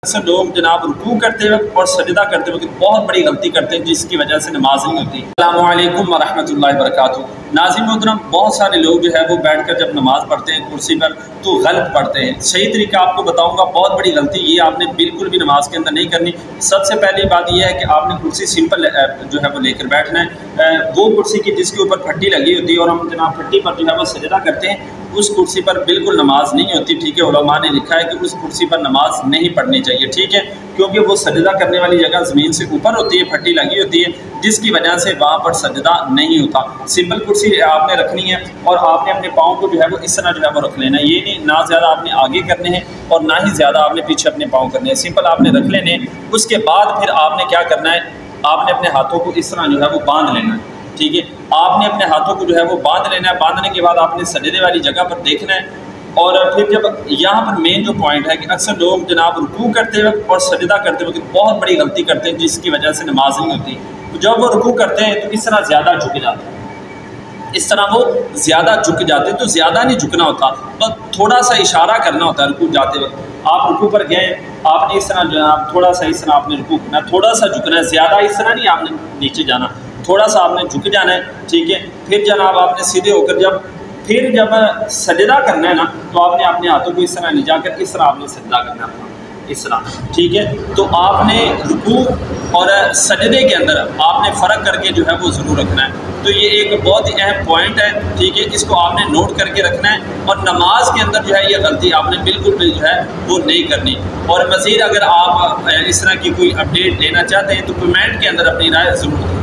اکثر لوگ جناب رکوع کرتے وقت اور سجدہ کرتے وقت بہت بڑی غلطی کرتے ہیں جس کی وجہ سے نماز نہیں ہوتی۔ السلام علیکم ورحمۃ اللہ وبرکاتہ۔ ناظرین محترم، بہت سارے لوگ جو ہے وہ بیٹھ کر جب نماز پڑھتے ہیں کرسی پر تو غلط پڑھتے ہیں۔ صحیح طریقہ آپ کو بتاؤں گا، بہت بڑی غلطی یہ آپ نے بالکل بھی نماز کے اندر نہیں کرنی۔ سب سے پہلی بات یہ ہے کہ آپ نے کرسی سمپل جو ہے وہ لے کر بیٹھنا ہے، وہ کرسی کی جس کے اوپر پھٹی لگی ہوتی ہے اور ہم جناب پھٹی پر جو ہے وہ سجدہ کرتے ہیں، اس کرسی پر بالکل نماز نہیں ہوتی۔ ٹھیک ہے، علماء نے لکھا ہے کہ اس کرسی پر نماز نہیں پڑھنی چاہیے، ٹھیک ہے، کیونکہ وہ سجدہ کرنے والی جگہ زمین سے اوپر ہوتی ہے، پھٹی لگی ہوتی ہے، جس کی وجہ سے وہاں پر سجدہ نہیں ہوتا۔ سمپل کرسی آپ نے رکھنی ہے اور آپ نے اپنے پاؤں کو جو ہے وہ اس طرح جو ہے وہ رکھ لینا ہے، یہ نہیں نہ زیادہ آپ نے آگے کرنے ہیں اور نہ ہی زیادہ آپ نے پیچھے اپنے پاؤں کرنے ہیں، سمپل آپ نے رکھ لینے ہیں۔ اس کے بعد پھر آپ نے کیا کرنا ہے، آپ نے اپنے ہاتھوں کو اس طرح جو ہے وہ باندھ لینا ہے، ٹھیک ہے، آپ نے اپنے ہاتھوں کو جو ہے وہ باندھ لینا ہے۔ باندھنے کے بعد آپ نے سجدے والی جگہ پر دیکھنا ہے، اور پھر جب یہاں پر مین جو پوائنٹ ہے کہ اکثر لوگ جناب رکوع کرتے وقت اور سجدہ کرتے وقت بہت بڑی غلطی کرتے ہیں جس کی وجہ سے نماز نہیں ہوتی۔ جب وہ رکوع کرتے ہیں تو اس طرح زیادہ جھک جاتے ہیں، اس طرح وہ زیادہ جھک جاتے ہیں، تو زیادہ نہیں جھکنا ہوتا، بس تھوڑا سا اشارہ کرنا ہوتا ہے رکوع جاتے وقت۔ آپ رکوع پر گئے، آپ نے اس طرح جناب تھوڑا سا اس طرح آپ نے رکوع کرنا ہے، تھوڑا سا جھکنا ہے، زیادہ اس طرح نہیں آپ نے نیچے جانا، تھوڑا سا آپ نے جھک جانا ہے، ٹھیک ہے۔ پھر جناب آپ نے سیدھے ہو کر جب سجدہ کرنا ہے نا، تو آپ نے اپنے ہاتھوں کو اس طرح لے جا کر اس طرح آپ نے سجدہ کرنا ہے، اس طرح، ٹھیک ہے۔ تو آپ نے رکوع اور سجدے کے اندر آپ نے فرق کر کے جو ہے وہ ضرور رکھنا ہے۔ تو یہ ایک بہت ہی اہم پوائنٹ ہے، ٹھیک ہے، اس کو آپ نے نوٹ کر کے رکھنا ہے، اور نماز کے اندر جو ہے یہ غلطی آپ نے بالکل بھی جو ہے وہ نہیں کرنی۔ اور مزید اگر آپ اس طرح کی کوئی اپڈیٹ لینا چاہتے ہیں تو کمنٹ کے اندر اپنی رائے ضرور